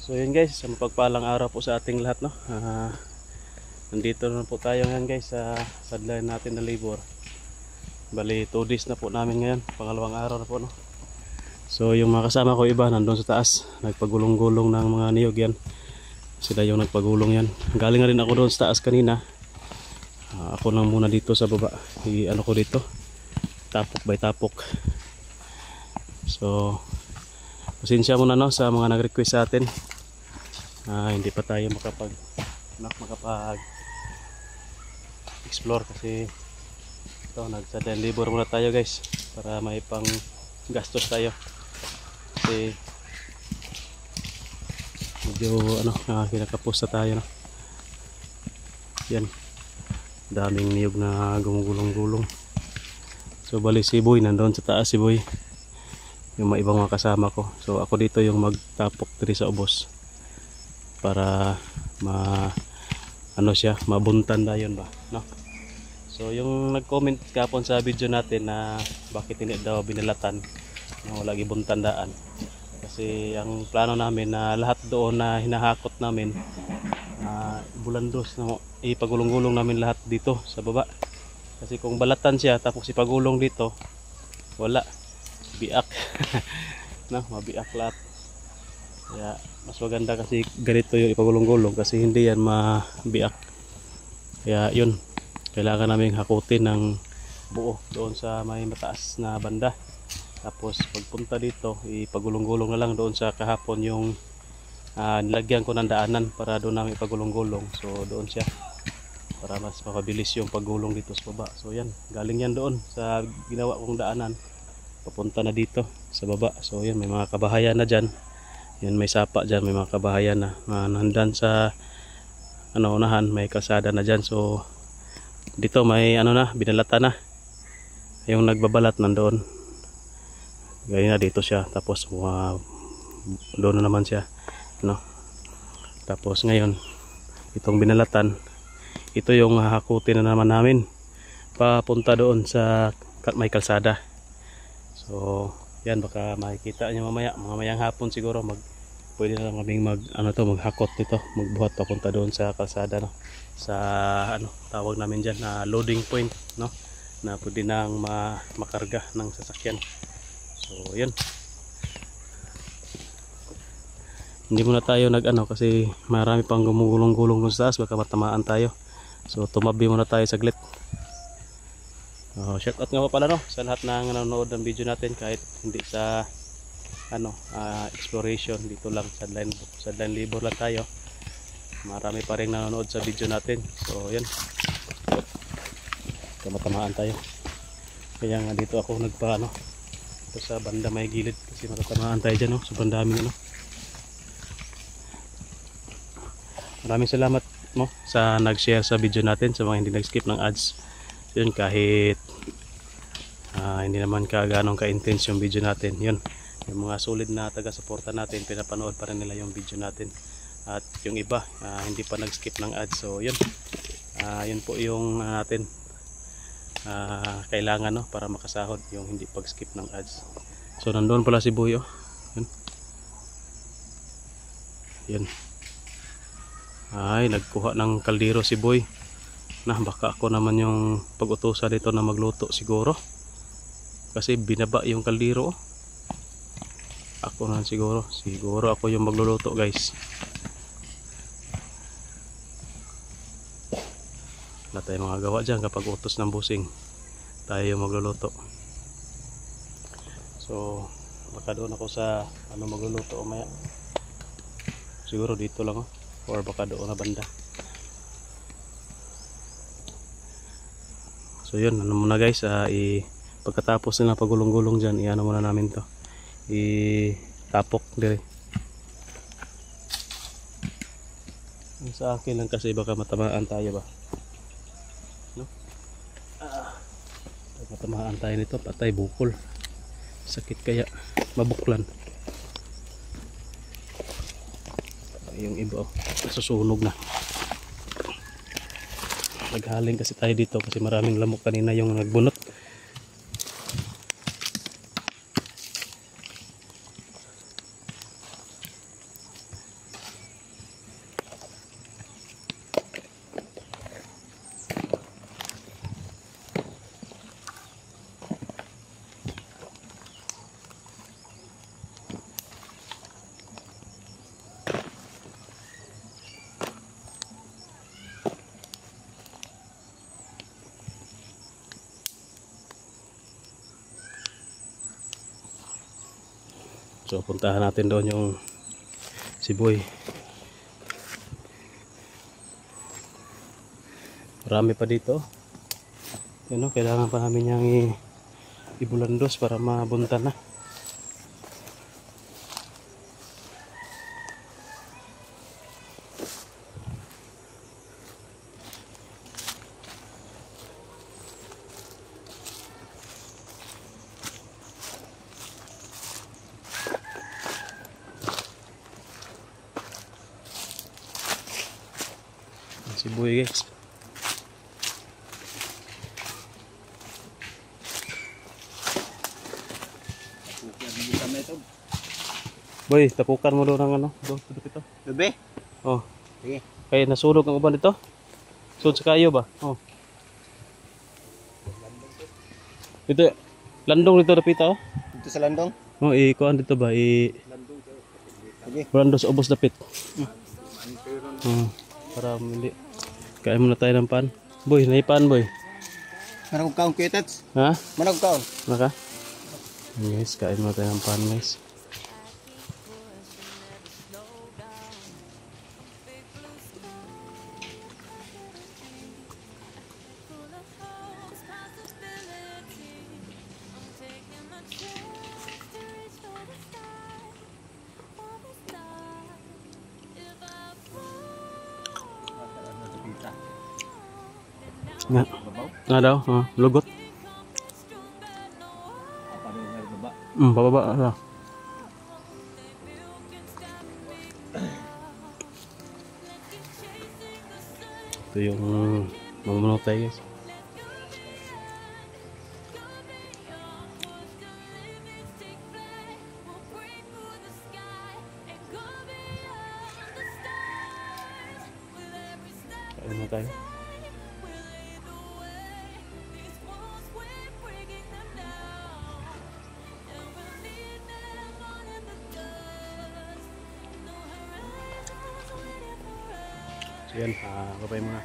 So yun guys, mapagpalang araw po sa ating lahat, no. Nandito na po tayo ngayon guys sa sideline natin na labor. Bali 2 days na po namin ngayon, pangalawang araw na po, no. So yung mga kasama ko iba nandun sa taas, nagpagulong-gulong ng mga niyog yan. Sila yung nagpagulong yan. Galing na rin ako doon sa taas kanina. Ako lang muna dito sa baba. Ano ko dito, tapok by tapok. So pasensya muna, no, sa mga nag-request sa atin. Hindi pa tayo makapag explore kasi ito, nagsadaan libur muna tayo guys para may pang gastos tayo kasi medyo kinakapos na tayo, no? Yan, daming niyog na gumugulong-gulong. So bali si Boy nandoon sa taas, si Boy yung mga ibang mga kasama ko. So ako dito yung magtapok dito sa ubos para mabuntan na yun ba, no? So yung nag-comment kapon sa video natin na bakit hindi daw binalatan, wala gibuntan daan, kasi ang plano namin na lahat doon na hinahakot namin bulandos, no, ipagulong-gulong namin lahat dito sa baba. Kasi kung balatan siya tapos ipagulong dito, wala, biak no, mabiak lahat. Kaya mas maganda kasi ganito yung ipagulong-gulong kasi hindi yan mabiak. Kaya yun, kailangan namin hakutin ng buo doon sa may mataas na banda. Tapos pagpunta dito, ipagulong-gulong na lang doon sa kahapon yung nilagyan ko ng daanan para doon namin ipagulong-gulong. So doon siya para mas mapabilis yung paggulong dito sa baba. So yan, galing yan doon sa ginawa kong daanan, papunta na dito sa baba. So yan, may mga kabahayan na dyan. Yan, may sapa dyan, may mga kabahayan na nandan sa unahan, may kalsada na dyan. So dito may binalatan na yung nagbabalat nandoon. Gaya na dito siya, tapos doon na naman siya, no? Tapos ngayon itong binalatan, ito yung hakutin na naman namin papunta doon sa may kalsada. So yan, baka makikita nyo mamayang hapon siguro pwede na lang kaming maghakot nito, magbuhat papunta doon sa kalsada, no? Sa tawag namin dyan na loading point, no, na pwede nang makarga ng sasakyan. So yan, hindi muna tayo kasi marami pang gumugulong-gulong doon sa taas, baka matamaan tayo. So tumabi muna tayo saglit. Shout out nga pa pala, no, sa lahat ng nanonood ng video natin, kahit hindi sa exploration, dito lang sideline libor lang tayo, marami pa rin nanonood sa video natin. So yan, matamaan tayo. Kaya nga dito ako ito sa banda may gilid kasi matatamaan tayo dyan, no? Sobrang daming maraming salamat mo sa nag-share sa video natin, sa mga hindi nag-skip ng ads. Yun, kahit hindi naman ganong ka-intense yung video natin, yun, yung mga solid na taga-suporta natin, pinapanood pa rin nila yung video natin. At yung iba hindi pa nag-skip ng ads. So yun, yun po yung natin kailangan, no, para makasahod, yung hindi pag-skip ng ads. So nandoon pala si Boy, yun. Yun, ay nagkuha ng kaldero si Boy. Baka ako naman yung pag-utusan dito na magluto siguro, kasi binaba yung kaldero. Ako na siguro ako yung magluluto guys. Wala tayong mga gawa dyan kapag utos ng busing, tayo yung magluluto. So baka doon ako sa magluluto umaya, siguro dito lang, or baka doon na banda. So yun, muna guys, pagkatapos na pagulong-gulong dyan, muna namin to, tapok dire. Sa akin lang kasi baka matamaan tayo ba, no? Matamaan tayo nito, patay bukol, sakit kaya mabuklan. Yung iba nasusunog na. Naghaling kasi tayo dito kasi maraming lamok kanina yung nagbunot. So puntahan natin doon yung si Boy. Marami pa dito. Yun, kailangan pa namin niyang ibulandos para mabuntan na. Si Boy guys. Boy, tapukan mo doon ng ano, doon dito. Bebe? Oh. Sige. Kaya nasulog ang uban dito. Sud sa kayo ba? Oh. Dito, landong dito dapita oh. Dito sa landong? Oh, kuan dito ba? Sige. Brandos ubos dapit. Para hindi. Kain muna tayo ng pan. Boy, naipan boy. Manag kaon kuitats? Ha? Manag kaon? Naka? Guys, kain muna tayo ng pan guys. Nga daw, lugot. Bababa lah. Ito yung mamunot tayo guys. Kain na tayo. So yan, kapay muna.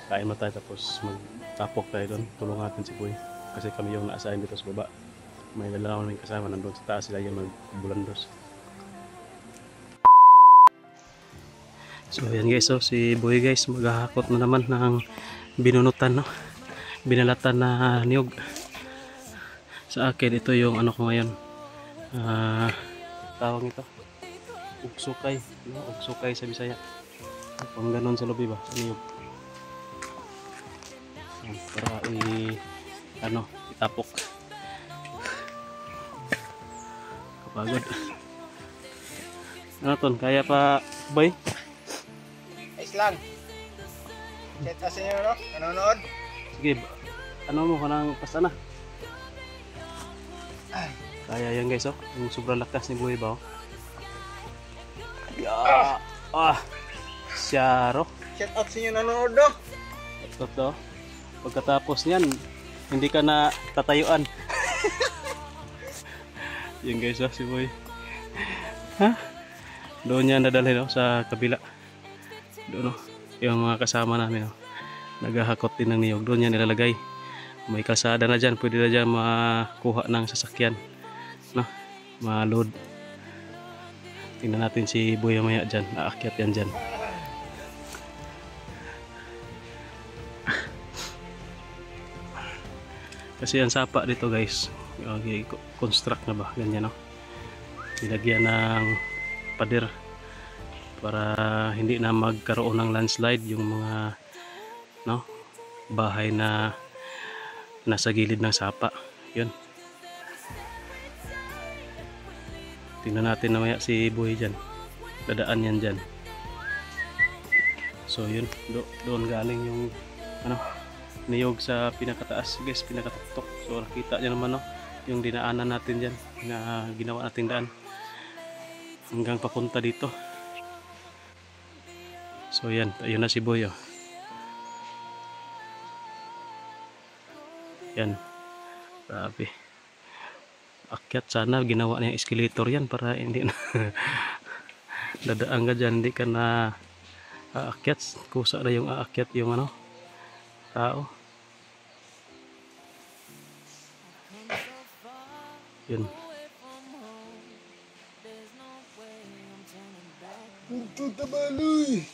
Kain mo tayo tapos magtapok tayo doon. Tulungan natin si Boy. Kasi kami yung na-assign dito sa baba. May dalawa namin kasama. Nandun sa taas sila yung magbulandos. So yan guys, so si Boy guys maghahakot na naman ng binunutan, no? Binalatan na niyog. Sa akin ito yung ano ko ngayon. Tawag ito. Ugsukay. No? Ugsukay sa Bisaya. Kung ganon sa lobby ba? Niyog. Para itapok. Kapagod. Ano ton? Kaya pa Boy? Ayos lang. Chat us inyo no? Nanonood? Sige, ano mo kanang pasta na? Kaya yan guys oh. Yung sobrang lakas ni Boy ba oh. Syaro. Chat out sa inyo nanonood no? Ito to. Pagkatapos niyan, hindi ka na tatayuan. Yan guys oh, si Boy. Ha? Doon niya nadalhin oh, sa kabila. Doon oh, yung mga kasama namin oh. Naghahakot din ng niyog. Doon niya nilalagay. May kalsada na dyan. Pwede na dyan makuha ng sasakyan. No? Ma-load. Tingnan natin si Boy maya dyan. Aakyat yan dyan. Kasi ang sapa dito guys. Construct na ba? Ganyan no? Nilagyan ng pader. Para hindi na magkaroon ng landslide yung mga no bahay na nasa gilid ng sapa. Yun. Tingnan natin namaya si Boy dyan. Dadaan yan dyan. So yun. Doon galing yung ano niyog sa pinakataas guys. Pinakatuktok. So nakita nyo naman no yung dinaanan natin dyan na ginawa natin daan hanggang papunta dito. So yan. Ayun na si Boy oh. Yan. Grabe. Akyat sana ginawa niya escalator yan para hindi na dadaan ka dyan, hindi ka na aakyat. Kusa na yung aakyat yung ano tao. Yun. Untuk tabaloy.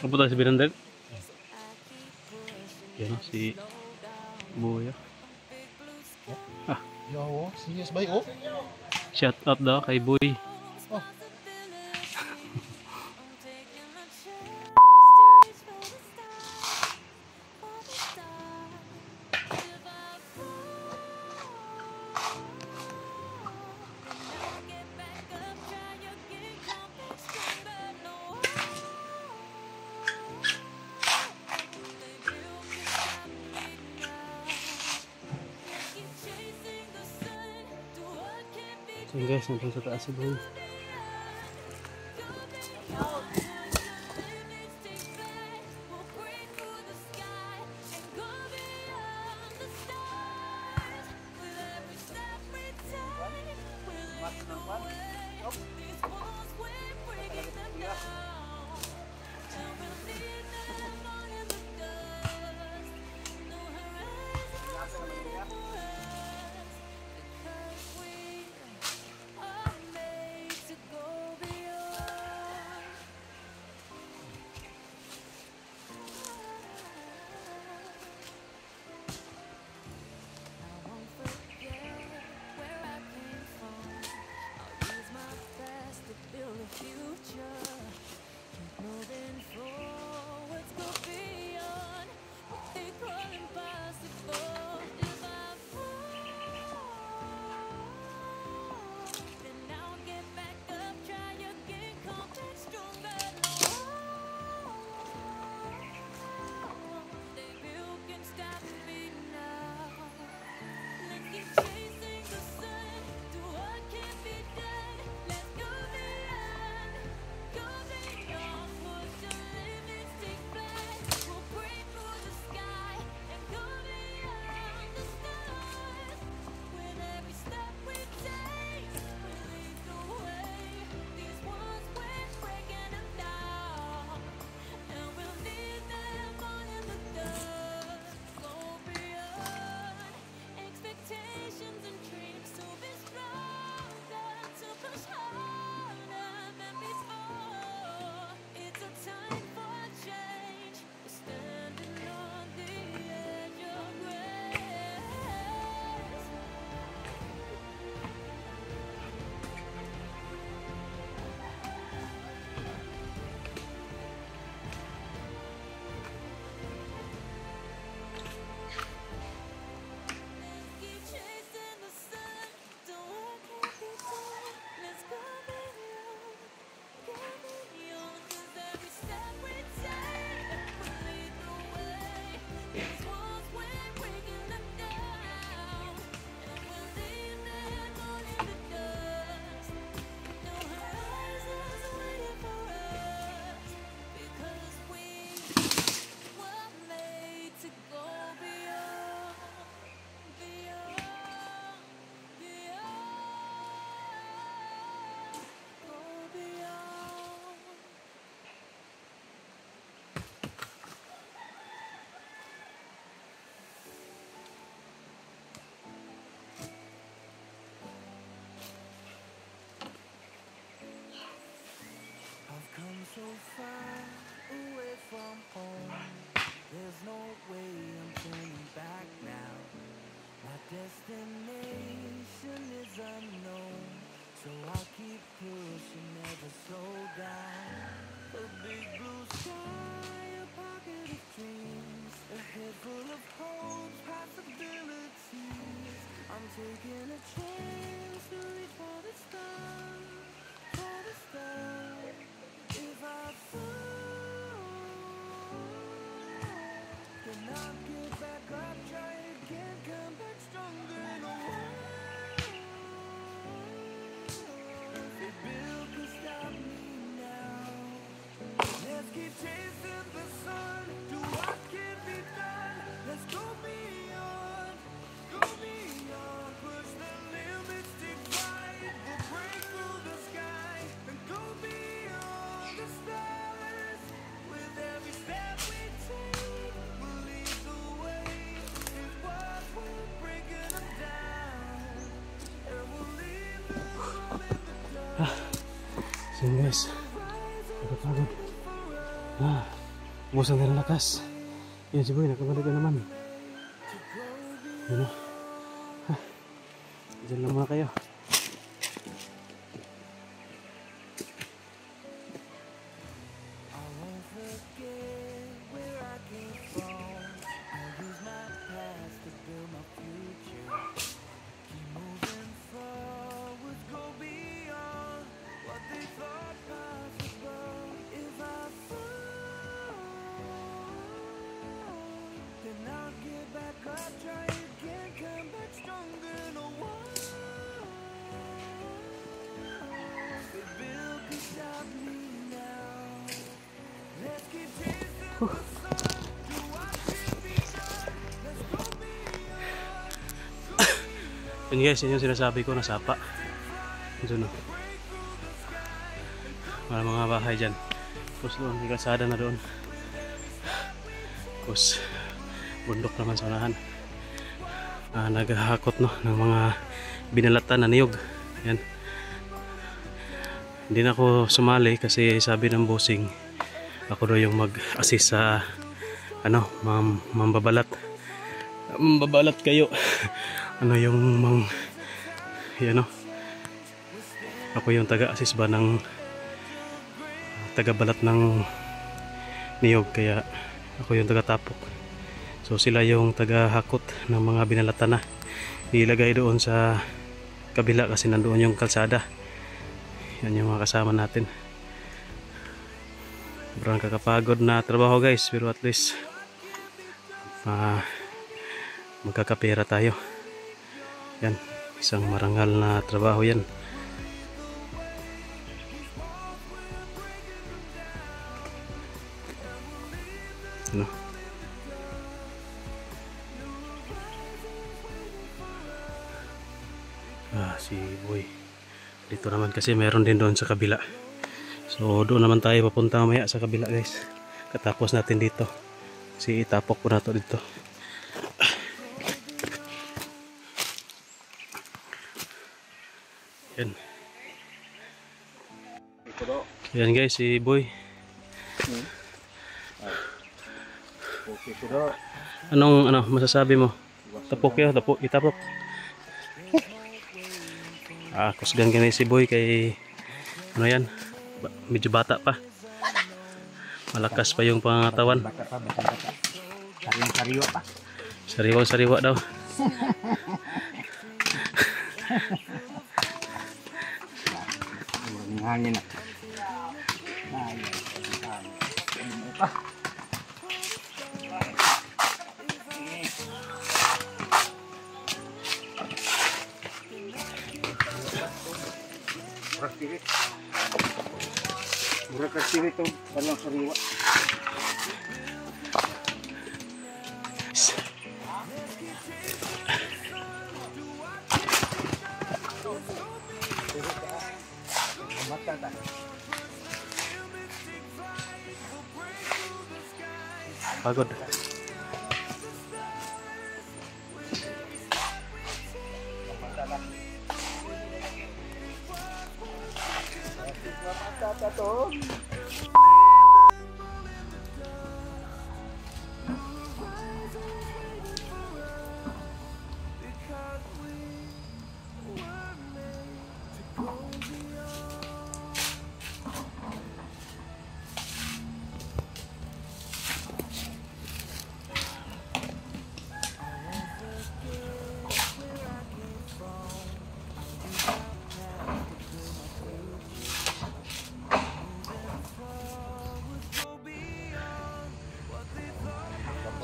Ano tayo sa 100? Yan o, si Buya. Ah, Yo, serious ba oh? shout out daw kay Boy. Oh. So yun guys, nandun sa taas si Boy. So far away from home, there's no way I'm turning back now. My destination is unknown, so I'll keep pushing, never slow down. A big blue sky, a pocket of dreams, a head full of hopes, possibilities. I'm taking a chance to reach for the stars, for the stars. If I fall, then I'll get back up, try again, come back stronger. No one, the bill can stop me now. Let's keep chasing the sun, do what can be done. Let's go beyond, push the limits, take flight. We'll break through the sky and go beyond the stars. With every step we take, we'll lead the way. It's what we're breaking them down, and we'll leave them all in the dust. Yan guys. Pagod. Ubusan na ng lakas. Yan si Boy, nakabalik na naman. Yan o. Diyan lang muna kayo. Yun guys, yun yung sinasabi ko, nasapa. Yun o. Mga bahay dyan. Tapos doon, may kalsada na doon. Tapos bundok naman sa unahan. Naghahakot no, ng mga binalatan na niyog. Yan. Hindi na ako sumali kasi sabi ng bossing, ako daw yung mag-assist sa mambabalat. Mambabalat kayo. Ano yung ako yung taga-assist ba ng taga-balat ng niyog, kaya ako yung taga-tapok. So sila yung taga-hakot ng mga binalatan na ilagay doon sa kabila kasi nandoon yung kalsada. Yan yung mga kasama natin. Sobrang kakapagod na trabaho guys, pero at least magkakapera tayo. Yan, isang marangal na trabaho yan. Ano? Si Boy. Dito naman kasi meron din doon sa kabila. So doon naman tayo papunta mamaya sa kabila guys. Katapos natin dito. Kasi itapok ko na to dito. Yan. Yan guys, si Boy. Anong masasabi mo? Tapok yun, itapok. Kusgan ka na si Boy kay yan, medyo bata pa. Malakas pa yung pangatawan. Sariwang-sariwa pa. Sariwang-sariwa daw. Hangin na. Murah kasih itu palang sariwa. Pagod.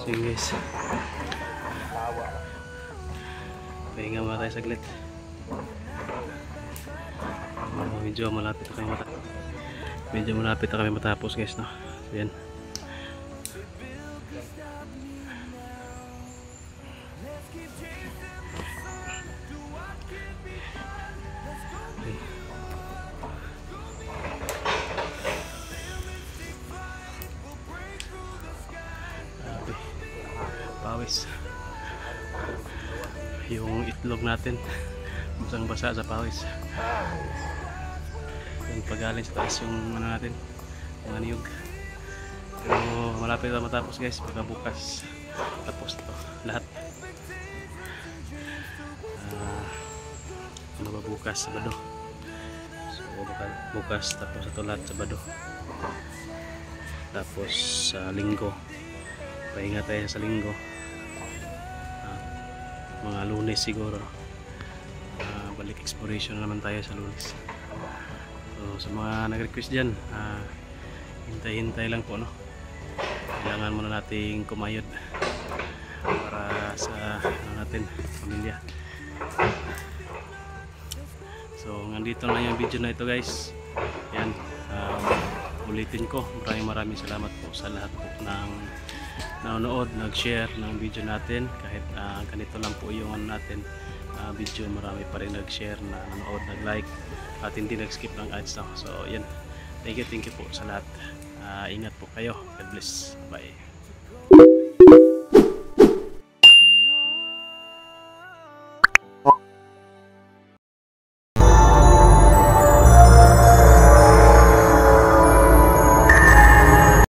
Sige guys, pahinga muna tayo saglit. Medyo malapit na kami matapos guys, no? So, yan. Pawis. Yung itlog natin basang basa sa pawis. Yung pagaling sa taas yung ano natin, yung aniyog. Pero malapit na matapos guys, pagka bukas tapos to lahat. Ano ba bukas, Sabado? So bukas tapos ito lahat Sabado. Tapos sa Linggo pahinga tayo sa Linggo. Mga Lunes siguro balik exploration na naman tayo sa Lunes. So sa mga nag-request dyan, hintay-hintay lang po, no? Kailangan muna nating kumayod para sa natin pamilya. So nandito na yung video na ito guys. Yan, ulitin ko, maraming salamat po sa lahat po ng nanonood, nag-share ng video natin. Kahit ganito lang po yung ano natin video, marami pa rin nag-share, na nanonood, nag-like at hindi nag-skip ng ads na. So yan, thank you po sa lahat. Ingat po kayo, God bless, bye.